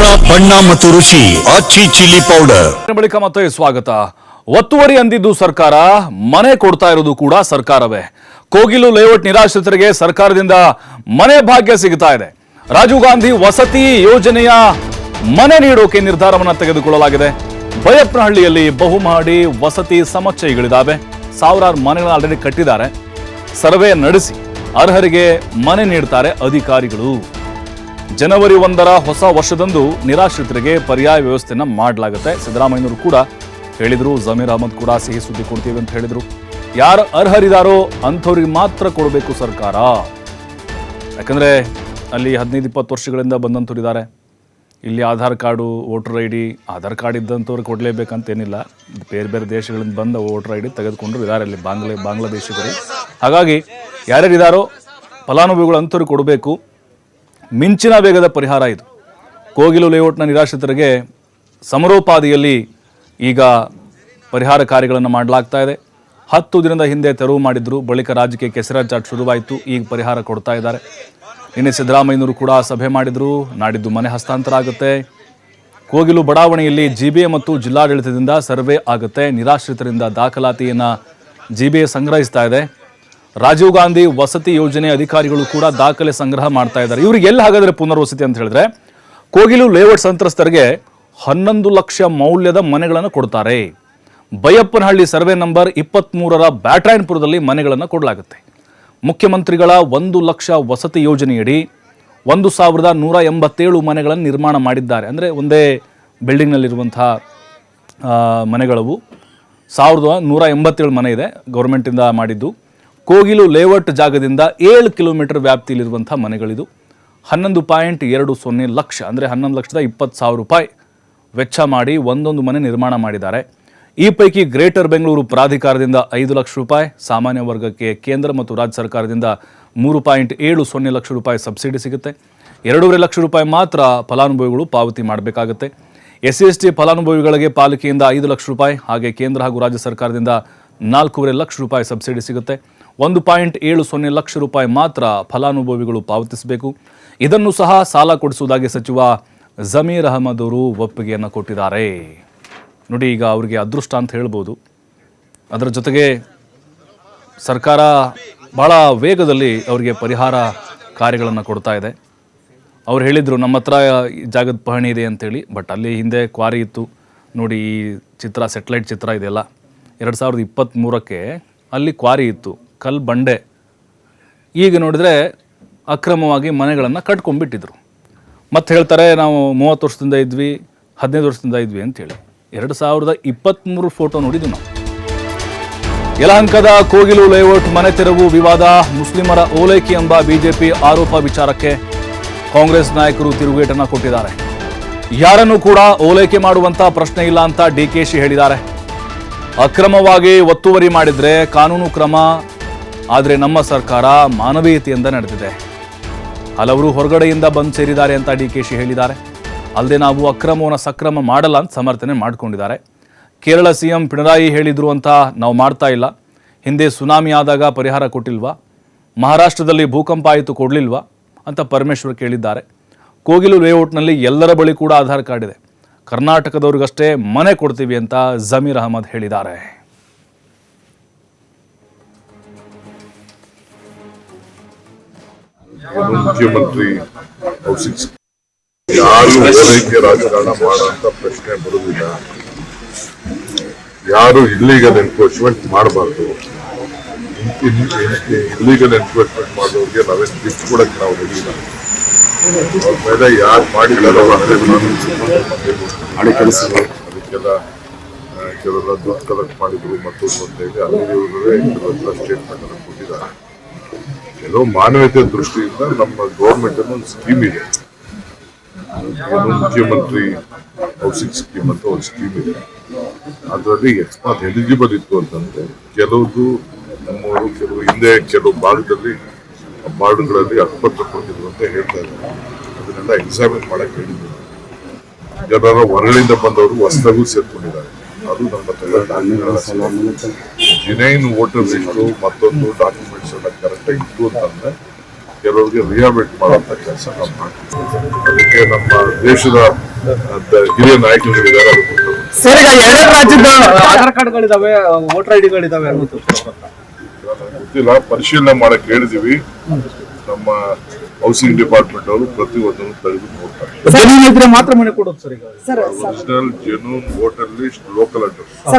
ಖಾರ ಬಣ್ಣ ಮತ್ತು ರುಚಿ ಆಚಿ ಚಿಲ್ಲಿ ಪೌಡರ್. ಬಳಿಕ ಮತ್ತೆ ಸ್ವಾಗತ. ಒತ್ತುವರಿ ಅಂದಿದ್ದು ಸರ್ಕಾರ, ಮನೆ ಕೊಡ್ತಾ ಇರೋದು ಕೂಡ ಸರ್ಕಾರವೇ. ಕೋಗಿಲು ಲೇಔಟ್ ನಿರಾಶ್ರಿತರಿಗೆ ಸರ್ಕಾರದಿಂದ ಮನೆ ಭಾಗ್ಯ ಸಿಗ್ತಾ ಇದೆ. ರಾಜೀವ್ ಗಾಂಧಿ ವಸತಿ ಯೋಜನೆಯ ಮನೆ ನೀಡೋಕೆ ನಿರ್ಧಾರವನ್ನು ತೆಗೆದುಕೊಳ್ಳಲಾಗಿದೆ. ಬೈಯಪ್ಪನಹಳ್ಳಿಯಲ್ಲಿ ಬಹುಮಹಡಿ ವಸತಿ ಸಮುಚ್ಚಯಗಳಿದ್ದಾವೆ. ಸಾವಿರಾರು ಮನೆಗಳನ್ನು ಆಲ್ರೆಡಿ ಕಟ್ಟಿದ್ದಾರೆ. ಸರ್ವೆ ನಡೆಸಿ ಅರ್ಹರಿಗೆ ಮನೆ ನೀಡ್ತಾರೆ ಅಧಿಕಾರಿಗಳು. ಜನವರಿ 1ರ ಹೊಸ ವರ್ಷದಂದು ನಿರಾಶ್ರಿತರಿಗೆ ಪರ್ಯಾಯ ವ್ಯವಸ್ಥೆನ ಮಾಡಲಾಗುತ್ತೆ. ಸಿದ್ದರಾಮಯ್ಯನವರು ಕೂಡ ಹೇಳಿದ್ರು, ಜಮೀರ್ ಅಹಮದ್ ಕೂಡ ಸಿಹಿ ಸುದ್ದಿ ಕೊಡ್ತೀವಿ ಅಂತ ಹೇಳಿದ್ರು. ಯಾರು ಅರ್ಹರಿದಾರೋ ಅಂಥವ್ರಿಗೆ ಮಾತ್ರ ಕೊಡಬೇಕು ಸರ್ಕಾರ. ಯಾಕಂದ್ರೆ ಅಲ್ಲಿ 15-20 ವರ್ಷಗಳಿಂದ ಬಂದಂಥವ್ರಿದ್ದಾರೆ. ಇಲ್ಲಿ Aadhaar card, voter I D, Aadhaar card ಇದ್ದಂಥವ್ರು ಕೊಡಲೇಬೇಕಂತೇನಿಲ್ಲ. ಬೇರೆ ಬೇರೆ ದೇಶಗಳಿಂದ ಬಂದ ವೋಟರ್ ಐ ಡಿ ತೆಗೆದುಕೊಂಡ್ರು ಇದ್ದಾರೆ ಅಲ್ಲಿ ಬಾಂಗ್ಲಾದೇಶಿಗರು. ಹಾಗಾಗಿ ಯಾರ್ಯಾರಿದ್ದಾರೋ ಫಲಾನುಭವಿಗಳು ಅಂಥವ್ರಿಗೆ ಕೊಡಬೇಕು. ಮಿಂಚಿನ ವೇಗದ ಪರಿಹಾರ ಇದು. ಕೋಗಿಲು ಲೇಔಟ್ನ ನಿರಾಶ್ರಿತರಿಗೆ ಸಮರೋಪಾದಿಯಲ್ಲಿ ಈಗ ಪರಿಹಾರ ಕಾರ್ಯಗಳನ್ನು ಮಾಡಲಾಗ್ತಾ ಇದೆ. 10 ದಿನದ ಹಿಂದೆ ತೆರವು ಮಾಡಿದ್ರು, ಬಳಿಕ ರಾಜ್ಯಕ್ಕೆ ಕೆಸರಾಚಾಟ ಶುರುವಾಯಿತು. ಈಗ ಪರಿಹಾರ ಕೊಡ್ತಾ ಇದ್ದಾರೆ. ನಿನ್ನೆ ಸಿದ್ದರಾಮಯ್ಯನವರು ಕೂಡ ಸಭೆ ಮಾಡಿದ್ರು. ನಾಡಿದ್ದು ಮನೆ ಹಸ್ತಾಂತರ ಆಗುತ್ತೆ. ಕೋಗಿಲು ಬಡಾವಣೆಯಲ್ಲಿ ಜಿಬಿಎ ಮತ್ತು ಜಿಲ್ಲಾಡಳಿತದಿಂದ ಸರ್ವೆ ಆಗುತ್ತೆ. ನಿರಾಶ್ರಿತರಿಂದ ದಾಖಲಾತಿಯನ್ನು ಜಿಬಿಎ ಸಂಗ್ರಹಿಸ್ತಾ ಇದೆ. ರಾಜೀವ್ ಗಾಂಧಿ ವಸತಿ ಯೋಜನೆ ಅಧಿಕಾರಿಗಳು ಕೂಡ ದಾಖಲೆ ಸಂಗ್ರಹ ಮಾಡ್ತಾ ಇದ್ದಾರೆ. ಇವ್ರಿಗೆ ಎಲ್ಲಿ ಹಾಗಾದ್ರೆ ಪುನರ್ವಸತಿ ಅಂತ ಹೇಳಿದ್ರೆ, ಕೋಗಿಲು ಲೇಔಟ್ ಸಂತ್ರಸ್ತರಿಗೆ 11 ಲಕ್ಷ ಮೌಲ್ಯದ ಮನೆಗಳನ್ನು ಕೊಡ್ತಾರೆ. ಬೈಯಪ್ಪನಹಳ್ಳಿ ಸರ್ವೆ ನಂಬರ್ 23ರ ಬ್ಯಾಟ್ರಾಯನ್ಪುರದಲ್ಲಿ ಮನೆಗಳನ್ನು ಕೊಡಲಾಗುತ್ತೆ. ಮುಖ್ಯಮಂತ್ರಿಗಳ 1 ಲಕ್ಷ ವಸತಿ ಯೋಜನೆಯಡಿ 1187 ಮನೆಗಳನ್ನು ನಿರ್ಮಾಣ ಮಾಡಿದ್ದಾರೆ. ಅಂದರೆ ಒಂದೇ ಬಿಲ್ಡಿಂಗ್ನಲ್ಲಿರುವಂತಹ ಮನೆಗಳವು. 1187 ಮನೆ ಇದೆ, ಗೌರ್ಮೆಂಟಿಂದ ಮಾಡಿದ್ದು. ಕೋಗಿಲು ಲೇಔಟ್ ಜಾಗದಿಂದ 7 ಕಿಲೋಮೀಟರ್ ವ್ಯಾಪ್ತಿಯಲ್ಲಿರುವಂಥ ಮನೆಗಳಿದು. 11.20 ಲಕ್ಷ ಅಂದರೆ 11,20,000 ರೂಪಾಯಿ ವೆಚ್ಚ ಮಾಡಿ ಒಂದೊಂದು ಮನೆ ನಿರ್ಮಾಣ ಮಾಡಿದ್ದಾರೆ. ಈ ಪೈಕಿ ಗ್ರೇಟರ್ ಬೆಂಗಳೂರು ಪ್ರಾಧಿಕಾರದಿಂದ 5 ಲಕ್ಷ ರೂಪಾಯಿ, ಸಾಮಾನ್ಯ ವರ್ಗಕ್ಕೆ ಕೇಂದ್ರ ಮತ್ತು ರಾಜ್ಯ ಸರ್ಕಾರದಿಂದ 3.70 ಲಕ್ಷ ರೂಪಾಯಿ ಸಬ್ಸಿಡಿ ಸಿಗುತ್ತೆ. 2.5 ಲಕ್ಷ ರೂಪಾಯಿ ಮಾತ್ರ ಫಲಾನುಭವಿಗಳು ಪಾವತಿ ಮಾಡಬೇಕಾಗುತ್ತೆ. SC/ST ಫಲಾನುಭವಿಗಳಿಗೆ ಪಾಲಿಕೆಯಿಂದ 5 ಲಕ್ಷ ರೂಪಾಯಿ, ಹಾಗೆ ಕೇಂದ್ರ ಹಾಗೂ ರಾಜ್ಯ ಸರ್ಕಾರದಿಂದ 4.5 ಲಕ್ಷ ರೂಪಾಯಿ ಸಬ್ಸಿಡಿ ಸಿಗುತ್ತೆ. 1.70 ಲಕ್ಷ ರೂಪಾಯಿ ಮಾತ್ರ ಫಲಾನುಭವಿಗಳು ಪಾವತಿಸಬೇಕು. ಇದನ್ನು ಸಹ ಸಾಲ ಕೊಡಿಸುವುದಾಗಿ ಸಚಿವ ಜಮೀರ್ ಅಹಮದ್ ಅವರು ಒಪ್ಪಿಗೆಯನ್ನು ಕೊಟ್ಟಿದ್ದಾರೆ. ನೋಡಿ, ಈಗ ಅವರಿಗೆ ಅದೃಷ್ಟ ಅಂತ ಹೇಳ್ಬೋದು. ಅದರ ಜೊತೆಗೆ ಸರ್ಕಾರ ಬಹಳ ವೇಗದಲ್ಲಿ ಅವರಿಗೆ ಪರಿಹಾರ ಕಾರ್ಯಗಳನ್ನು ಕೊಡ್ತಾ ಇದೆ. ಅವ್ರು ಹೇಳಿದರು, ನಮ್ಮ ಹತ್ರ ಜಾಗದ ಪಹಣಿ ಇದೆ ಅಂತೇಳಿ. ಬಟ್ ಅಲ್ಲಿ ಹಿಂದೆ ಕ್ವಾರಿ ಇತ್ತು. ನೋಡಿ, ಈ ಚಿತ್ರ ಸೆಟಲೈಟ್ ಚಿತ್ರ ಇದೆಲ್ಲ 2023ಕ್ಕೆ ಅಲ್ಲಿ ಕ್ವಾರಿ ಇತ್ತು, ಕಲ್ಲು ಬಂಡೆ. ಈಗ ನೋಡಿದರೆ ಅಕ್ರಮವಾಗಿ ಮನೆಗಳನ್ನು ಕಟ್ಕೊಂಡ್ಬಿಟ್ಟಿದ್ರು. ಮತ್ತೆ ಹೇಳ್ತಾರೆ, ನಾವು 30 ವರ್ಷದಿಂದ ಇದ್ವಿ, 15 ವರ್ಷದಿಂದ ಇದ್ವಿ ಅಂತೇಳಿ. 2023 ಫೋಟೋ ನೋಡಿದ್ವಿ ನಾವು. ಯಲಹಂಕದ ಕೋಗಿಲು ಲೇಔಟ್ ಮನೆ ತೆರವು ವಿವಾದ, ಮುಸ್ಲಿಮರ ಓಲೈಕೆ ಎಂಬ ಬಿಜೆಪಿ ಆರೋಪ ವಿಚಾರಕ್ಕೆ ಕಾಂಗ್ರೆಸ್ ನಾಯಕರು ತಿರುಗೇಟನ್ನು ಕೊಟ್ಟಿದ್ದಾರೆ. ಯಾರನ್ನು ಕೂಡ ಓಲೈಕೆ ಮಾಡುವಂಥ ಪ್ರಶ್ನೆ ಇಲ್ಲ ಅಂತ DKಶಿ ಹೇಳಿದ್ದಾರೆ. ಅಕ್ರಮವಾಗಿ ಒತ್ತುವರಿ ಮಾಡಿದರೆ ಕಾನೂನು ಕ್ರಮ, ಆದರೆ ನಮ್ಮ ಸರ್ಕಾರ ಮಾನವೀಯತೆಯಿಂದ ನಡೆದಿದೆ. ಹಲವರು ಹೊರಗಡೆಯಿಂದ ಬಂದು ಸೇರಿದ್ದಾರೆ ಅಂತ DKಶಿ ಹೇಳಿದ್ದಾರೆ. ಅಲ್ಲದೆ ನಾವು ಅಕ್ರಮವನ್ನು ಸಕ್ರಮ ಮಾಡಲ್ಲ ಅಂತ ಸಮರ್ಥನೆ ಮಾಡಿಕೊಂಡಿದ್ದಾರೆ. ಕೇರಳ CM ಪಿಣರಾಯಿ ಹೇಳಿದ್ರು ಅಂತ ನಾವು ಮಾಡ್ತಾ ಇಲ್ಲ. ಹಿಂದೆ ಸುನಾಮಿ ಆದಾಗ ಪರಿಹಾರ ಕೊಟ್ಟಿಲ್ವಾ? ಮಹಾರಾಷ್ಟ್ರದಲ್ಲಿ ಭೂಕಂಪ ಆಯಿತು, ಕೊಡಲಿಲ್ವಾ ಅಂತ ಪರಮೇಶ್ವರ್ ಕೇಳಿದ್ದಾರೆ. ಕೋಗಿಲು ಲೇಔಟ್ನಲ್ಲಿ ಎಲ್ಲರ ಬಳಿ ಕೂಡ ಆಧಾರ್ ಕಾರ್ಡ್ ಇದೆ. ಕರ್ನಾಟಕದವ್ರಿಗಷ್ಟೇ ಮನೆ ಕೊಡ್ತೀವಿ ಅಂತ ಜಮೀರ್ ಅಹಮದ್ ಹೇಳಿದ್ದಾರೆ. ಮುಖ್ಯಮಂತ್ರಿ ಯಾರು ಓಲೈಕೆ ರಾಜಕಾರಣ ಮಾಡುವಂತ ಪ್ರಶ್ನೆ ಬರುವುದಿಲ್ಲ. ಯಾರು ಇಲ್ಲಿಗಲ್ ಎನ್ಕ್ರೋಚ್ಮೆಂಟ್ ಮಾಡಬಾರ್ದು. ಇಲ್ಲಿಗಲ್ ಎನ್ಕ್ರೋಚ್ಮೆಂಟ್ ಮಾಡೋರಿಗೆ ನಾವೇನು ಗಿಫ್ಟ್ ಕೊಡಕ್ಕೆ ನಾವು ರೆಡಿ ಇಲ್ಲ. ಅವ್ರ ಮೇಲೆ ಯಾರು ಮಾಡಿದಾರೋ ಅದಕ್ಕೆಲ್ಲ ಕೆಲವೆಲ್ಲ ದುಡ್ಡು ಕಲೆಕ್ಟ್ ಮಾಡಿದ್ರು ಮತ್ತೊಂದು ಅಂತ ಹೇಳಿ ಅಲ್ಲಿ ಸ್ಟೇಟ್ಮೆಂಟ್ ಅನ್ನು ಕೊಟ್ಟಿದ್ದಾರೆ. ಕೆಲವು ಮಾನವೀಯತೆ ದೃಷ್ಟಿಯಿಂದ ನಮ್ಮ ಗೌರ್ಮೆಂಟ್ ಅನ್ನು ಒಂದು ಸ್ಕೀಮ್ ಇದೆ, ಮುಖ್ಯಮಂತ್ರಿ ಹೌಸಿಂಗ್ ಸ್ಕೀಮ್ ಅಂತ ಒಂದು ಸ್ಕೀಮ್ ಇದೆ. ಅದರಲ್ಲಿ ಅಕಸ್ಮಾತ್ ಎಲಿಜಿಬಲ್ ಇತ್ತು ಅಂತಂದ್ರೆ ಕೆಲವು ನಮ್ಮವರು ಕೆಲವು ಹಿಂದೆ ಕೆಲವು ಭಾಗದಲ್ಲಿ ವಾರ್ಡ್ಗಳಲ್ಲಿ ಅಕ್ಪತ್ರ ಕೊಟ್ಟಿದ್ರು ಅಂತ ಹೇಳ್ತಾ ಇದ್ದಾರೆ. ಅದನ್ನೆಲ್ಲ ಎಕ್ಸಾಮಿನ್ ಮಾಡಕ್ ಹೇಳಿದ್ರು. ಜನರ ಹೊರಗಳಿಂದ ಬಂದವರು ಹೊಸದಾಗೂ ಸೇರ್ಕೊಂಡಿದ್ದಾರೆ. ಅದು ನಮ್ಮ ಜಿನೈನ್ ವೋಟರ್ ಲಿಸ್ಟು ಮತ್ತೊಂದು ಡಾಕ್ಯುಮೆಂಟ್ಸ್ ಎಲ್ಲ ಕರೆಕ್ಟಾಗಿ ಇತ್ತು ಅಂತಂದ್ರೆ ಕೆಲವರಿಗೆ ರಿಹಾಬಿಲಿಟ್ ಮಾಡುವಂತ ಕೆಲಸ ನಾವು ಮಾಡ್ತೀವಿ. ಅದಕ್ಕೆ ನಮ್ಮ ದೇಶದ ಹಿರಿಯ ನಾಯಕರುಗಳಿದ್ದಾರೆ. ಅದು ಗೊತ್ತು. ಸರ್, ಈಗ ಎರಡೆರಡು ರಾಜ್ಯದ ಆಧಾರ್ ಕಾರ್ಡ್ಗಳಿದಾವೆ, ವೋಟರ್ ಐಡಿಗಳಿದಾವೆ ಅನ್ನೋದು ನನಗೆ ಗೊತ್ತಿಲ್ಲ, ಪರಿಶೀಲನೆ ಮಾಡಕ್ ಹೇಳಿದೀವಿ. ನಮ್ಮ ಹೌಸಿಂಗ್ ಡಿಪಾರ್ಟ್ಮೆಂಟ್ ಅವರು ಪ್ರತಿಯೊಂದನ್ನು ತೆಗೆದು ನೋಡ್ತಾರೆ. ಜಮೀನು ಇದ್ರೆ ಮಾತ್ರ ಮನೆ ಕೊಡೋದು ಸರ್. ಈಗ original genuine voter list, local address.